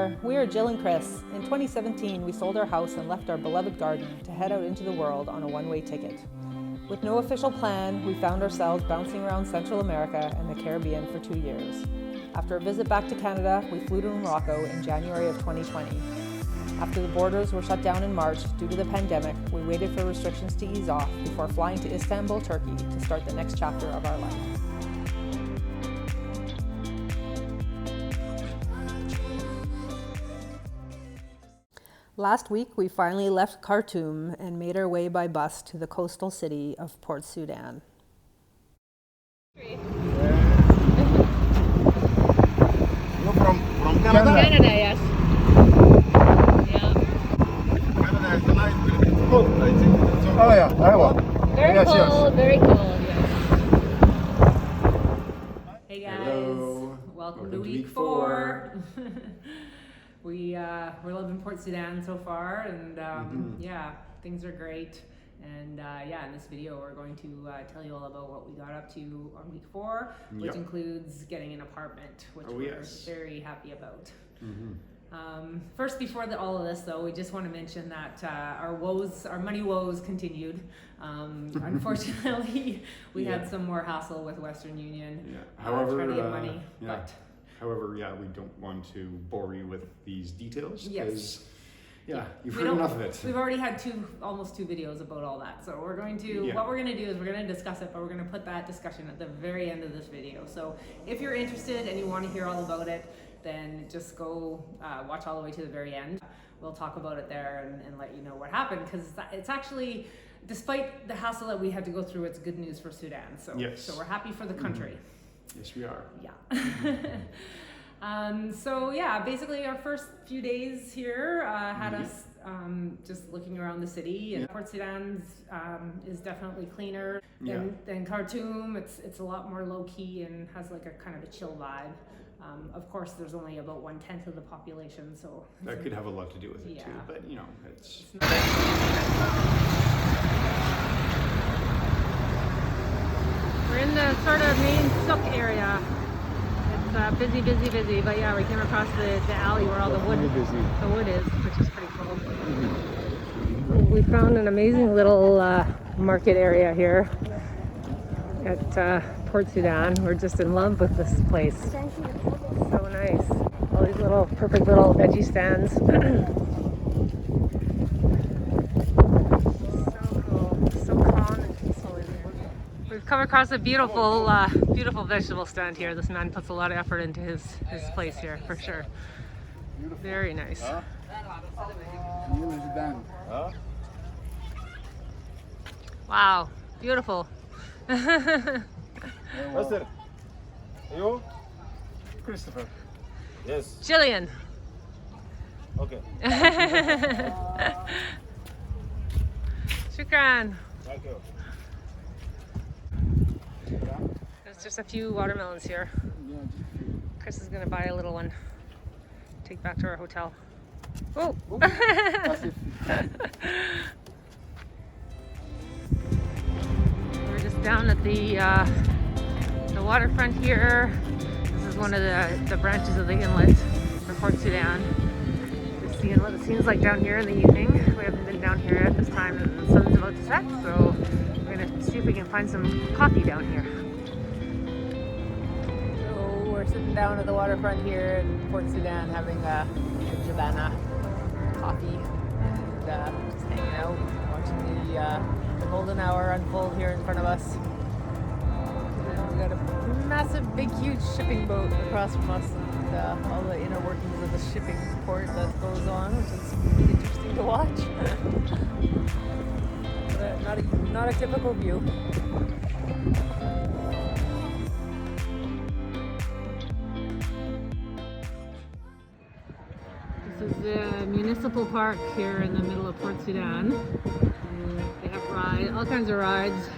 there. We are Jill and Chris. In 2017, we sold our house and left our beloved garden to head out into the world on a one-way ticket. With no official plan, we found ourselves bouncing around Central America and the Caribbean for 2 years. After a visit back to Canada, we flew to Morocco in January of 2020. After the borders were shut down in March due to the pandemic, we waited for restrictions to ease off before flying to Istanbul, Turkey to start the next chapter of our life. Last week, we finally left Khartoum and made our way by bus to the coastal city of Port Sudan. You're from Canada? Canada, yes. Yeah. Canada is nice, cold, I think. So Oh yeah, Iowa. Very Yes, cold, yes. very cold, yes. Hey guys, Hello. welcome to week 4. We live in Port Sudan so far, and yeah, things are great. And yeah, in this video, we're going to tell you all about what we got up to on week 4, which Yep. includes getting an apartment, which Oh, we're yes. very happy about. First, before all of this, though, we just want to mention that our money woes continued. Unfortunately, we had some more hassle with Western Union trying to get money, but. However, yeah, we don't want to bore you with these details because, Yes. you've heard enough of it. We've already had almost two videos about all that. So what we're going to do is we're going to discuss it, but we're going to put that discussion at the very end of this video. So if you're interested and you want to hear all about it, then just go watch all the way to the very end. We'll talk about it there and let you know what happened, because it's actually, despite the hassle that we had to go through, it's good news for Sudan. So, so we're happy for the country. Yes, we are. Yeah. So yeah, basically our first few days here had us just looking around the city, and Port Sudan is definitely cleaner than Khartoum. It's a lot more low key and has like a kind of a chill vibe. Of course, there's only about 1/10 of the population, so That could have a lot to do with it too, but it's We're in the sort of main souk area. It's busy, but yeah, we came across the alley where all the wood is, which is pretty cool. We found an amazing little market area here at Port Sudan. We're just in love with this place. So nice. All these perfect little veggie stands. So calm and peaceful in here. We've come across a beautiful vegetable stand here. This man puts a lot of effort into his place here, for sure. Very nice. Wow, beautiful. What's it? You? Christopher. Yes. Jillian. Okay. Shukran. Thank you. There's just a few watermelons here. Chris is gonna buy a little one. Take back to our hotel. Oh! We're just down at the waterfront here. This is one of the branches of the inlet for Port Sudan. Just seeing what it seems like down here in the evening. We haven't been down here at this time, and the sun's about to set, so we're gonna see if we can find some coffee down here. So we're sitting down at the waterfront here in Port Sudan having a Javana coffee and just hanging out, watching the golden hour unfold here in front of us. And we got a massive, big, huge shipping boat across from us, and all the inner workings of the shipping port that goes on, which is really interesting to watch. But not a typical view. This is the municipal park here in the middle of Port Sudan. They have all kinds of rides.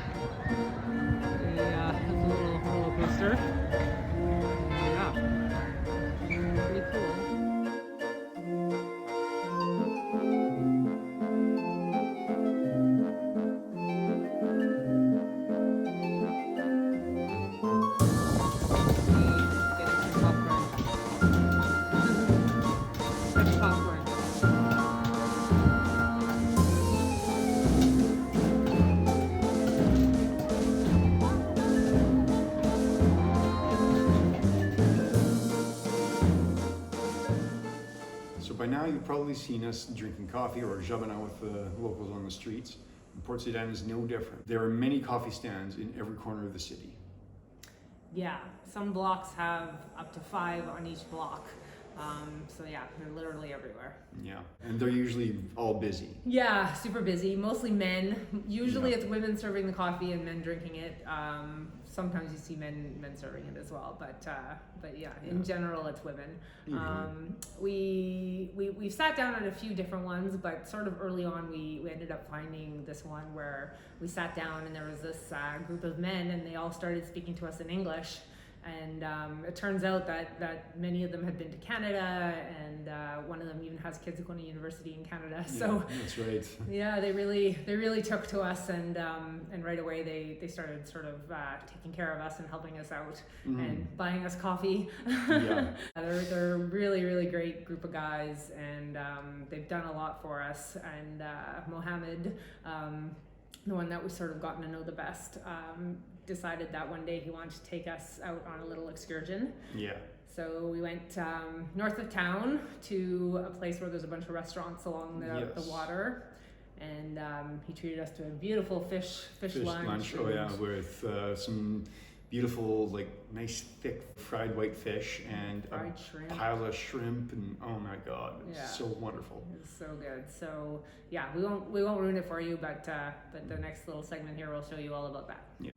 They have a little roller coaster. Yeah, pretty cool. now you've probably seen us drinking coffee or jabbing out with the locals on the streets. Port Sudan is no different. There are many coffee stands in every corner of the city. Yeah, some blocks have up to 5 on each block. So yeah, they're literally everywhere. Yeah, and they're usually all busy. Yeah, super busy. Mostly men. Usually Yeah. it's women serving the coffee and men drinking it. Sometimes you see men serving it as well, but yeah, in general it's women. We've sat down at a few different ones, but sort of early on we ended up finding this one where we sat down and there was this group of men and they all started speaking to us in English. And it turns out that many of them had been to Canada, and one of them even has kids going to university in Canada. So that's right. yeah, they really took to us, and right away they started sort of taking care of us and helping us out and buying us coffee. Yeah. They're a really great group of guys, and they've done a lot for us. And Mohammed, the one that we sort of gotten to know the best, decided that one day he wanted to take us out on a little excursion. Yeah. So we went north of town to a place where there's a bunch of restaurants along the water, and he treated us to a beautiful fish lunch. Oh yeah, with some beautiful, like, nice thick fried white fish and fried a shrimp. pile of shrimp, and oh my god, it was so wonderful. It was so good. So yeah, we won't ruin it for you, but the next little segment here will show you all about that. Yeah.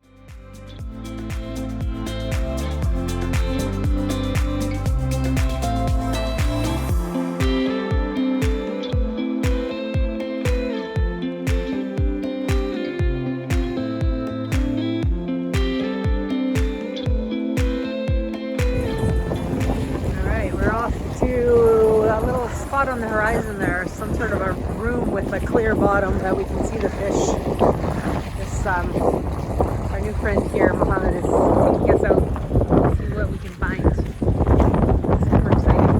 On the horizon there, some sort of a room with a clear bottom that we can see the fish. This our new friend here, Mohammed, is taking us out to see what we can find. Super exciting.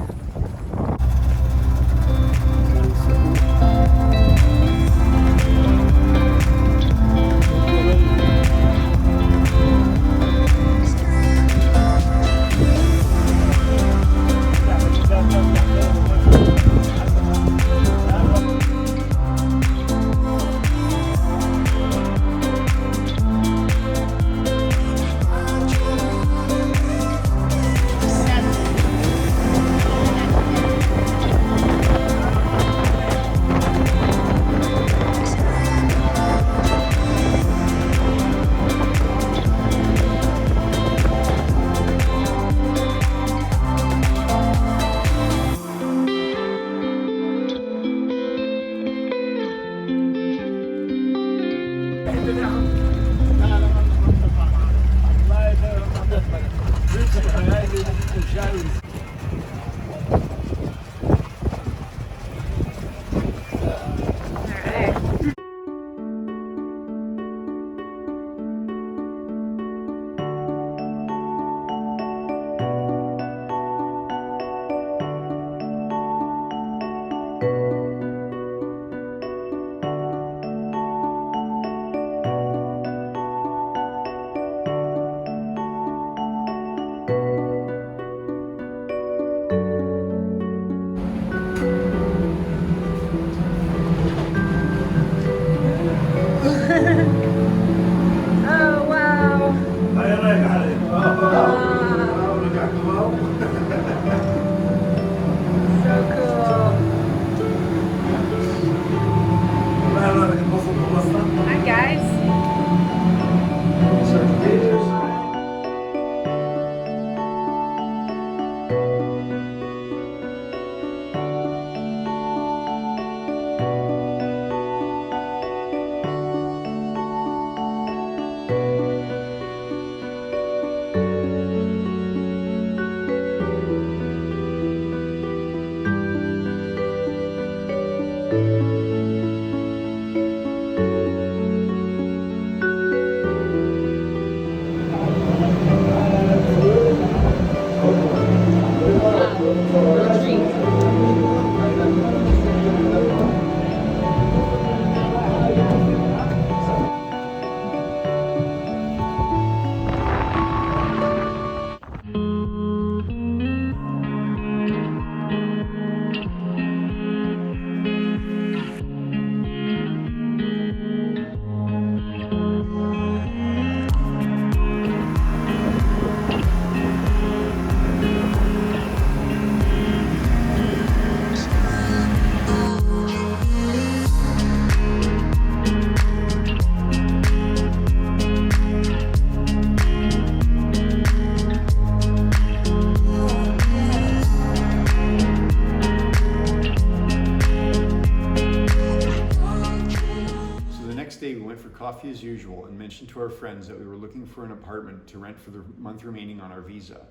went for coffee as usual and mentioned to our friends that we were looking for an apartment to rent for the month remaining on our visa.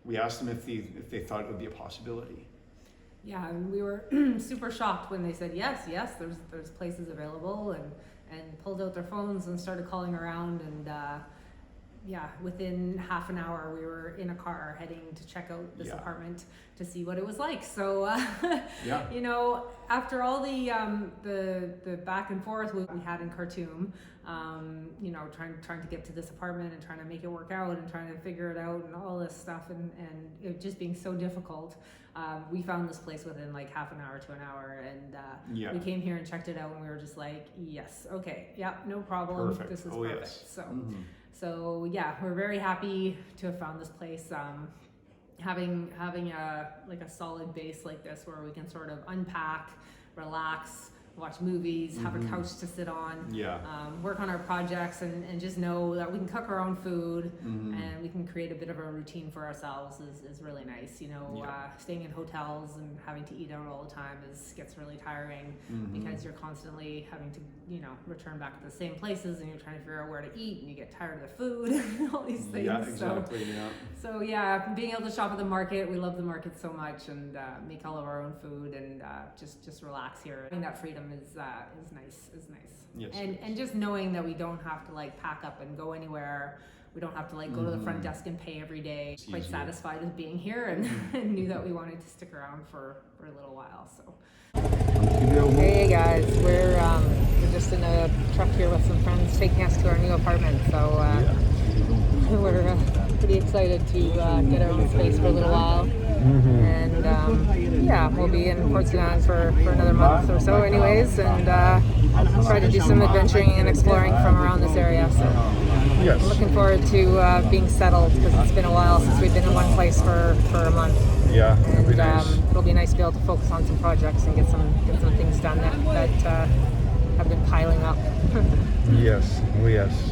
We asked them if they thought it would be a possibility. Yeah, and we were super shocked when they said yes, there's places available, and pulled out their phones and started calling around, and within half an hour we were in a car heading to check out this apartment to see what it was like. So you know, after all the back and forth we had in Khartoum, you know, trying to get to this apartment and trying to make it work out and trying to figure it out and all this stuff, and it just being so difficult, we found this place within like half an hour to an hour, and we came here and checked it out, and we were just like, yes, okay, yeah, no problem. Perfect. This is perfect. Yes. So so yeah, we're very happy to have found this place. Having a solid base like this where we can sort of unpack, relax, watch movies, have a couch to sit on, work on our projects, and just know that we can cook our own food, and we can create a bit of a routine for ourselves is really nice. You know, staying in hotels and having to eat out all the time gets really tiring, because you're constantly having to, you know, return back to the same places, and you're trying to figure out where to eat, and you get tired of the food and all these things. Yeah, exactly. So yeah, being able to shop at the market, we love the market so much, and make all of our own food, and just relax here. I think that freedom is nice. Yes, and just knowing that we don't have to like pack up and go anywhere. We don't have to like go to the front desk and pay every day. Quite satisfied with being here, and knew that we wanted to stick around for a little while. So. Hey guys, we're just in a truck here with some friends taking us to our new apartment. So we're pretty excited to get our own space for a little while. And we'll be in Port Sudan for another month or so anyways, and try to do some adventuring and exploring from around this area. So I'm looking forward to being settled, because it's been a while since we've been in one place for a month. Yeah, and it'll be nice to be able to focus on some projects and get some things done that have been piling up. Yes. Oh yes.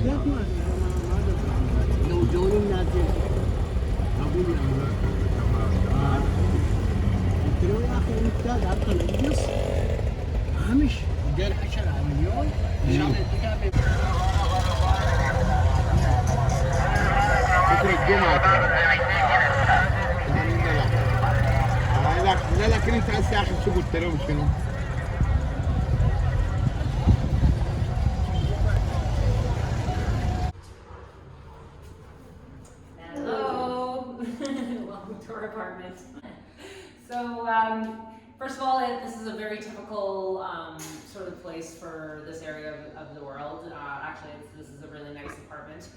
Hello, welcome to our apartment. So first of all, this is a very typical sort of place for this area of the world. Actually, this is a really nice apartment.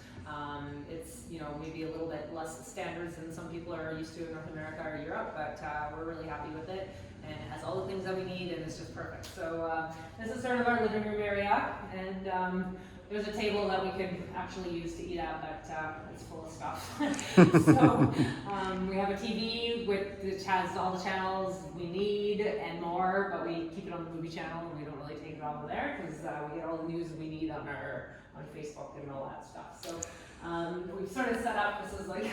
It's, you know, maybe a little bit less standards than some people are used to in North America or Europe, but we're really happy with it, and it has all the things that we need, and it's just perfect. So this is sort of our living room area, and there's a table that we could actually use to eat at, but it's full of stuff. So we have a TV which has all the channels we need and more, but we keep it on the movie channel, and we don't really take it off of there, because we get all the news we need on Facebook and all that stuff. So we've sort of set up, this is like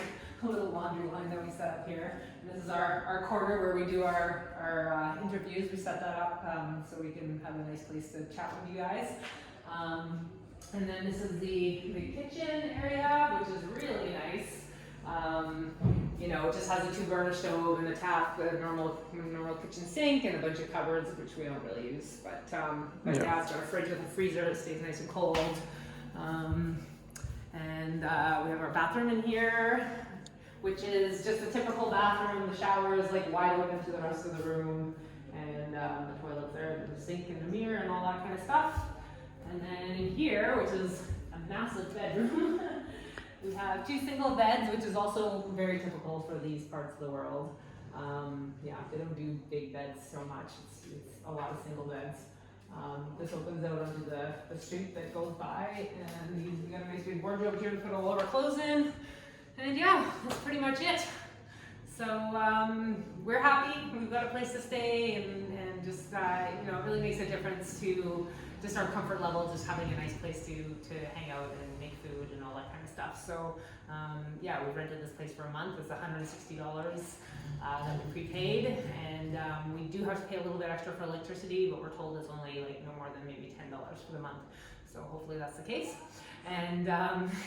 a little laundry line that we set up here. And this is our corner where we do our interviews. We set that up so we can have a nice place to chat with you guys. And then this is the kitchen area, which is really nice. You know, it just has a 2-burner stove and a tap, a normal kitchen sink, and a bunch of cupboards, which we don't really use. But it's got a fridge with a freezer. It stays nice and cold. And we have our bathroom in here, which is just a typical bathroom. The shower is like wide open to the rest of the room, and the toilet's there, and the sink and the mirror and all that kind of stuff. And then in here, which is a massive bedroom, we have 2 single beds, which is also very typical for these parts of the world. They don't do big beds so much. It's a lot of single beds. This opens out onto the street that goes by, and we got a nice big wardrobe here to put all of our clothes in. And yeah, that's pretty much it. So we're happy. We've got a place to stay, and just you know, it really makes a difference to just our comfort level, just having a nice place to hang out and make food and all that kind of stuff. So we rented this place for a month. It's $160 that we prepaid, and we do have to pay a little bit extra for electricity, but we're told it's only like no more than maybe $10 for the month. So hopefully that's the case. And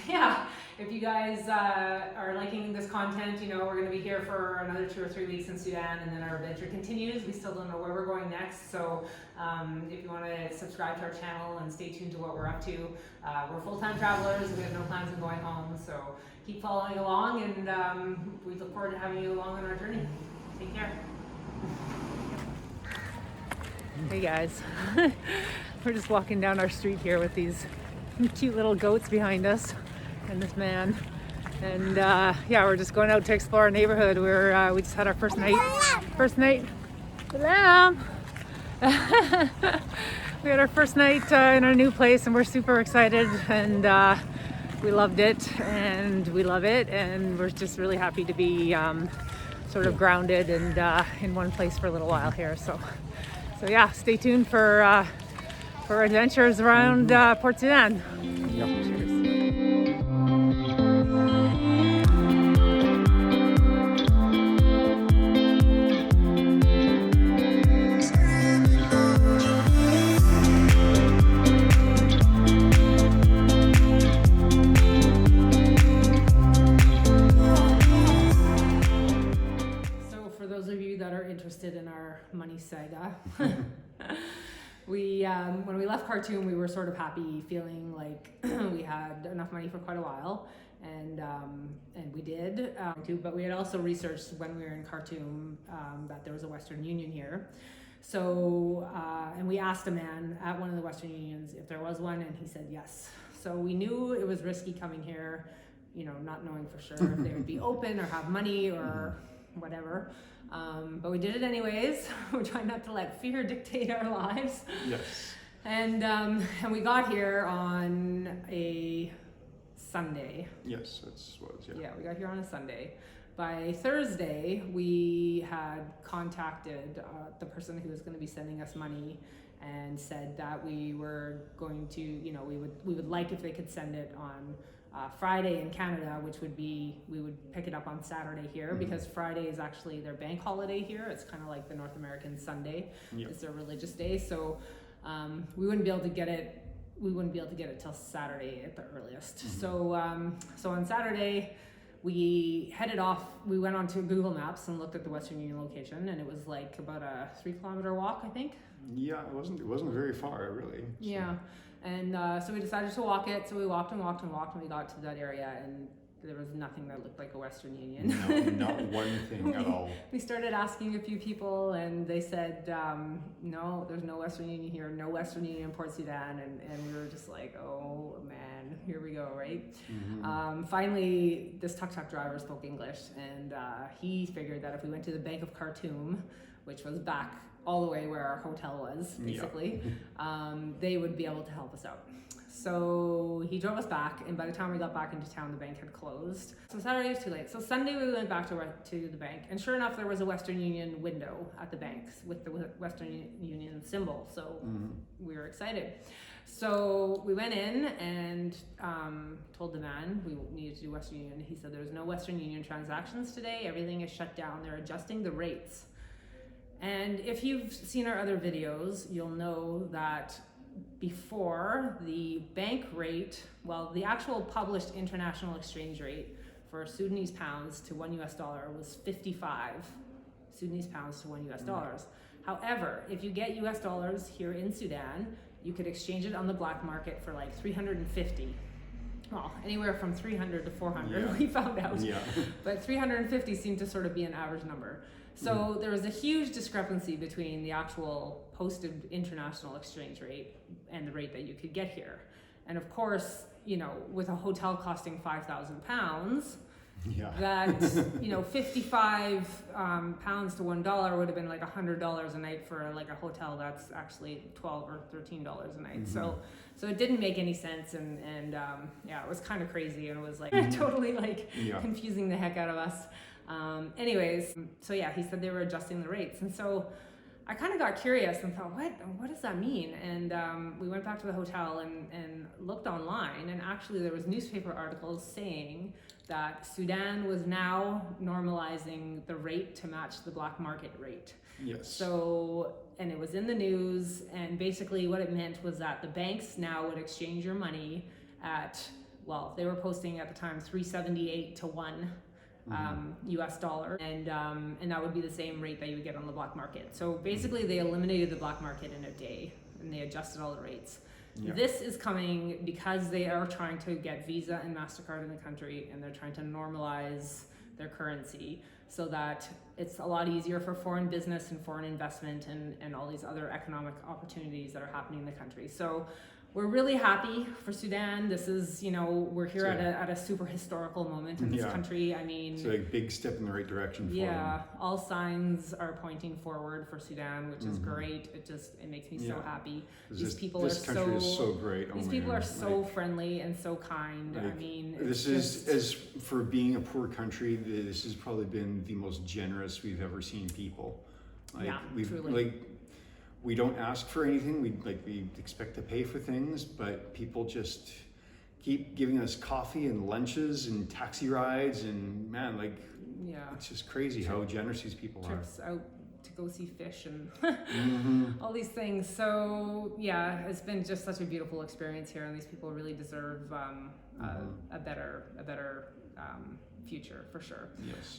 yeah, if you guys are liking this content, you know, we're going to be here for another 2 or 3 weeks in Sudan, and then our adventure continues. We still don't know where we're going next, so if you want to subscribe to our channel and stay tuned to what we're up to. We're full-time travelers. We have no plans on going home, so keep following along, and we look forward to having you along on our journey. Take care. Hey guys, we're just walking down our street here with these cute little goats behind us and this man, and yeah, we're just going out to explore our neighborhood. We just had our first night. Salam. We had our first night in our new place, and we're super excited, and we loved it, and we love it, and we're just really happy to be sort of grounded and in one place for a little while here. So yeah, stay tuned for adventures around Port Sudan. Cheers. So for those of you that are interested in our money saga, when we left Khartoum, we were sort of happy, feeling like we had enough money for quite a while, and we did. But we had also researched when we were in Khartoum that there was a Western Union here. So and we asked a man at one of the Western Unions if there was one, and he said yes. So we knew it was risky coming here, you know, not knowing for sure if they would be open or have money or whatever. But we did it anyways. We tried not to let fear dictate our lives. Yes. And we got here on a Sunday. Yes, that's what. Yeah. Yeah, we got here on a Sunday. By Thursday, we had contacted the person who was going to be sending us money, and said that we were going to, you know, we would like if they could send it on Friday in Canada, which would be, we would pick it up on Saturday here, because Friday is actually their bank holiday here. It's kind of like the North American Sunday. It's their religious day. So we wouldn't be able to get it. We wouldn't be able to get it till Saturday at the earliest. So on Saturday, we headed off. We went onto Google Maps and looked at the Western Union location, and it was like about a 3-kilometer walk, I think. Yeah, it wasn't very far, really. So. Yeah. And so we decided to walk it. So we walked and walked and walked, and we got to that area, and there was nothing that looked like a Western Union. No, not one thing at all. We started asking a few people, and they said, no, there's no Western Union here, no Western Union in Port Sudan. And we were just like, oh man, here we go, right? Finally, this tuk-tuk driver spoke English, and he figured that if we went to the Bank of Khartoum, which was back all the way where our hotel was, basically, they would be able to help us out. So he drove us back, and by the time we got back into town, the bank had closed. So Saturday was too late. So Sunday we went back to the bank, and sure enough, there was a Western Union window at the bank with the Western Union symbol. So we were excited. So we went in and told the man we needed to do Western Union. He said there's no Western Union transactions today. Everything is shut down. They're adjusting the rates. And if you've seen our other videos, you'll know that before, the bank rate, well, the actual published international exchange rate for Sudanese pounds to $1 was 55 Sudanese pounds to $1. However, if you get US dollars here in Sudan, you could exchange it on the black market for like 350. Well, anywhere from 300 to 400, we found out. But 350 seemed to sort of be an average number. So there was a huge discrepancy between the actual posted international exchange rate and the rate that you could get here. And of course, you know, with a hotel costing £5,000, that, you know, 55 pounds to $1 would have been like $100 a night for like a hotel that's actually $12 or $13 a night. So it didn't make any sense, and yeah, it was kind of crazy, and it was like totally like confusing the heck out of us. Anyways, so yeah, he said they were adjusting the rates, and so I kind of got curious and thought, what does that mean? And we went back to the hotel and looked online, and actually there was newspaper articles saying that Sudan was now normalizing the rate to match the black market rate. Yes. So and it was in the news, and basically what it meant was that the banks now would exchange your money at, well, they were posting at the time 378 to 1 US dollar, and that would be the same rate that you would get on the black market. So basically they eliminated the black market in a day, and they adjusted all the rates. Yeah. This is coming because they are trying to get Visa and MasterCard in the country, and they're trying to normalize their currency so that it's a lot easier for foreign business and foreign investment and all these other economic opportunities that are happening in the country. So we're really happy for Sudan. This is, you know, we're here at a super historical moment in this country. I mean, it's a big step in the right direction for them. All signs are pointing forward for Sudan, which is great. It makes me so happy. This country is so great. These people are so friendly and so kind. I mean, this is, as for being a poor country, this has probably been the most generous we've ever seen people. Truly. We don't ask for anything. We expect to pay for things, but people just keep giving us coffee and lunches and taxi rides, and man, it's just crazy how generous these people trips out to go see fish and all these things. So yeah, it's been just such a beautiful experience here, and these people really deserve a better future for sure. Yes.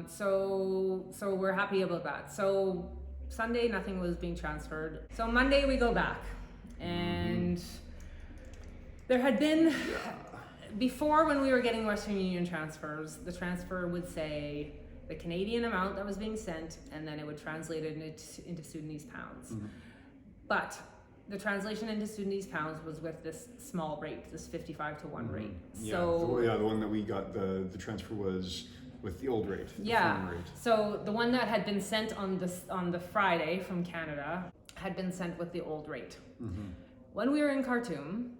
So we're happy about that. So Sunday, nothing was being transferred. So Monday we go back, and there had been, before when we were getting Western Union transfers, the transfer would say the Canadian amount that was being sent, and then it would translate it into Sudanese pounds. But the translation into Sudanese pounds was with this small rate, this 55 to 1 rate. So the one that we got, the transfer was with the old rate. Rate. So the one that had been sent on the Friday from Canada had been sent with the old rate. When we were in Khartoum,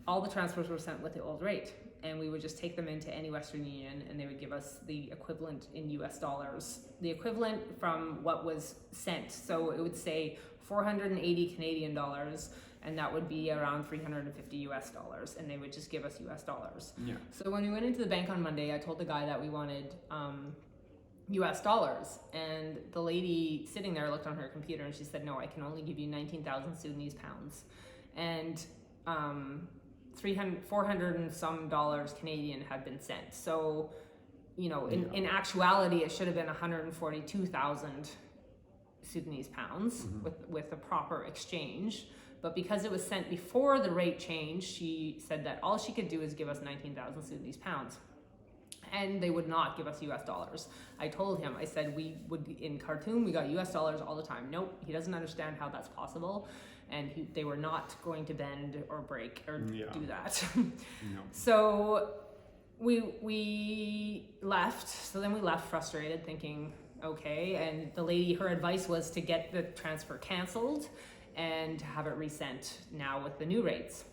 all the transfers were sent with the old rate, and we would just take them into any Western Union, and they would give us the equivalent in US dollars, the equivalent from what was sent. So it would say 480 Canadian dollars, and that would be around 350 US dollars, and they would just give us US dollars. Yeah. So when we went into the bank on Monday, I told the guy that we wanted US dollars, and the lady sitting there looked on her computer and she said, no, I can only give you 19,000 Sudanese pounds, and 400 and some dollars Canadian had been sent. So, you know, in actuality, it should have been 142,000 Sudanese pounds with a proper exchange. But because it was sent before the rate change, she said that all she could do is give us 19,000 Sudanese pounds. And they would not give us US dollars. I told him, I said, in Khartoum, we got US dollars all the time. Nope, he doesn't understand how that's possible. And they were not going to bend or break or do that. So we left. So then we left frustrated, thinking, okay. And the lady, her advice was to get the transfer canceled and have it resent now with the new rates.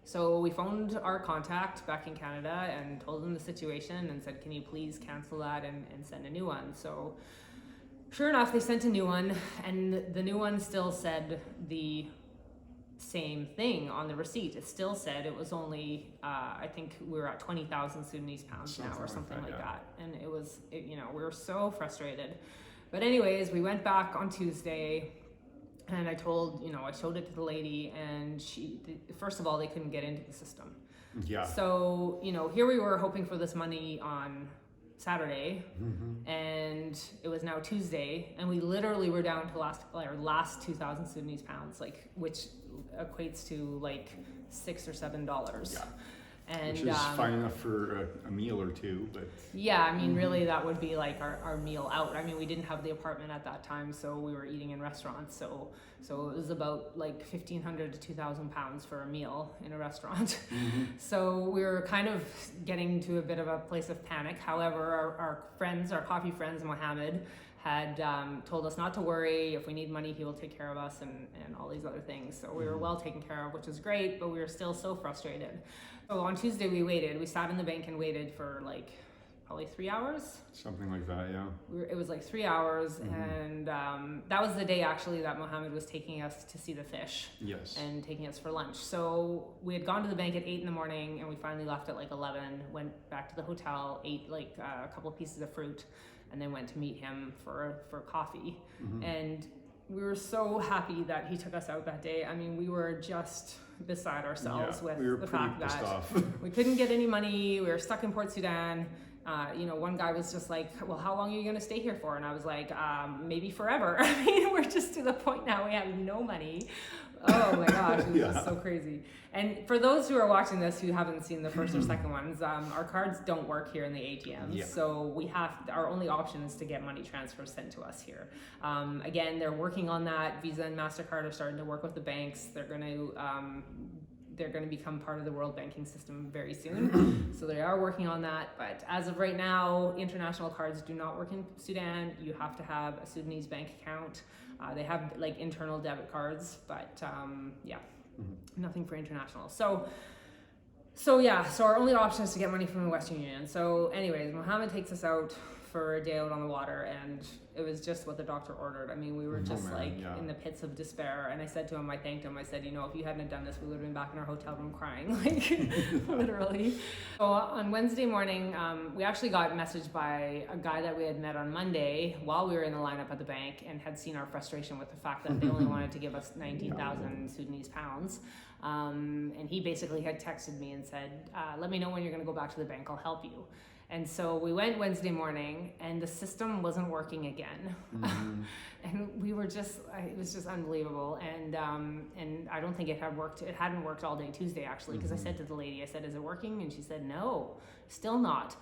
So we phoned our contact back in Canada and told them the situation and said, can you please cancel that and send a new one? So sure enough, they sent a new one, and the new one still said the same thing on the receipt. It still said it was only, I think we were at 20,000 Sudanese pounds now or something like that. And we were so frustrated. But anyways, we went back on Tuesday, and I showed it to the lady, and first of all, they couldn't get into the system. Yeah. So, here we were hoping for this money on Saturday, and it was now Tuesday, and we literally were down to last 2,000 Sudanese pounds, which equates to $6 or $7. Yeah. And, which is fine enough for a meal or two, but really that would be our meal out. We didn't have the apartment at that time, so we were eating in restaurants. So it was about 1,500 to 2,000 pounds for a meal in a restaurant. So we were kind of getting to a bit of a place of panic. However, our coffee friends, Mohammed, had told us not to worry. If we need money, he will take care of us, and all these other things. So we were well taken care of, which was great, but we were still so frustrated. So on Tuesday we waited. We sat in the bank and waited for probably 3 hours. Something like that, yeah. It was 3 hours, and that was the day actually that Mohammed was taking us to see the fish. Yes. And taking us for lunch. So we had gone to the bank at 8 in the morning, and we finally left at 11, went back to the hotel, ate a couple of pieces of fruit, and then went to meet him for coffee. And we were so happy that he took us out that day. I mean, we were just beside ourselves with we were the pretty fact pissed that off. we couldn't get any money. We were stuck in Port Sudan. One guy was just like, well, how long are you going to stay here for? And I was like, maybe forever. I mean, we're just to the point now we have no money. Oh my gosh, it was just so crazy. And for those who are watching this who haven't seen the first or second ones, our cards don't work here in the ATMs. So our only option is to get money transfers sent to us here. Again, they're working on that. Visa and MasterCard are starting to work with the banks. They're going to become part of the world banking system very soon. So they are working on that. But as of right now, international cards do not work in Sudan. You have to have a Sudanese bank account. They have like internal debit cards, but nothing for international. So our only option is to get money from the Western Union. So anyways, Mohammed takes us out for a day out on the water, and it was just what the doctor ordered. I mean, we were just in the pits of despair. And I said to him, I thanked him. I said, if you hadn't done this, we would have been back in our hotel room crying, like literally. So on Wednesday morning, we actually got messaged by a guy that we had met on Monday while we were in the lineup at the bank and had seen our frustration with the fact that they only wanted to give us 19,000 Sudanese pounds. And he basically had texted me and said, let me know when you're going to go back to the bank. I'll help you. And so we went Wednesday morning, and the system wasn't working again. And we were it was just unbelievable. And I don't think it had worked. It hadn't worked all day Tuesday, actually, because I said to the lady, I said, is it working? And she said, no, still not.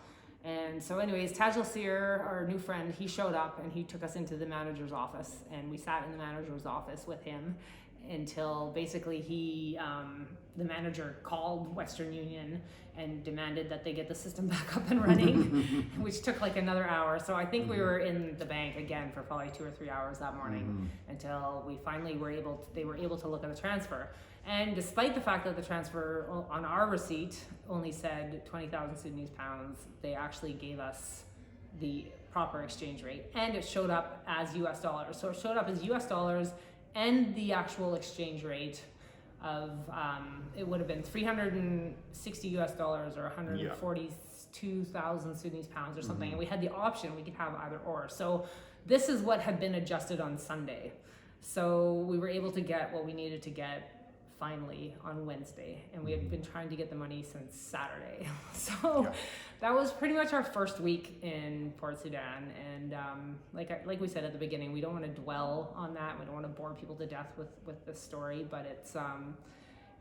And so anyways, Taj Al-Sir, our new friend, he showed up and he took us into the manager's office, and we sat in the manager's office with him until basically the manager called Western Union and demanded that they get the system back up and running, which took like another hour. So I think we were in the bank again for probably 2 or 3 hours that morning until we finally they were able to look at the transfer. And despite the fact that the transfer on our receipt only said 20,000 Sudanese pounds, they actually gave us the proper exchange rate, and it showed up as US dollars. So it showed up as US dollars and the actual exchange rate of it would have been 360 US dollars or 142,000 Sudanese pounds or something. And we had the option, we could have either or. So this is what had been adjusted on Sunday. So we were able to get what we needed to get finally on Wednesday, and we had been trying to get the money since Saturday. So that was pretty much our first week in Port Sudan. And like we said at the beginning, we don't want to dwell on that. We don't want to bore people to death with this story, but it's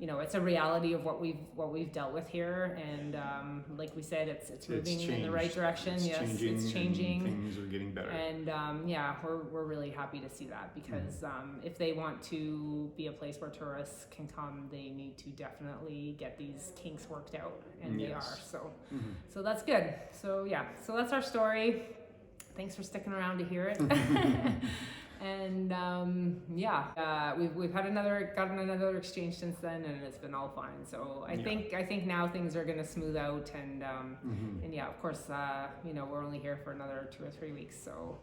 it's a reality of what we've dealt with here. And like we said, it's moving in the right direction. It's changing. Things are getting better. And we're really happy to see that, because if they want to be a place where tourists can come, they need to definitely get these kinks worked out, and they are. So that's good. So that's our story. Thanks for sticking around to hear it. And we've got another exchange since then, and it's been all fine. So I think now things are going to smooth out, and of course we're only here for another 2 or 3 weeks. So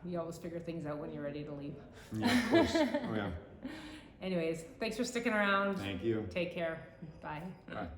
you always figure things out when you're ready to leave. Yeah, of course. Oh yeah. Anyways, thanks for sticking around. Thank you. Take care. Bye. Bye.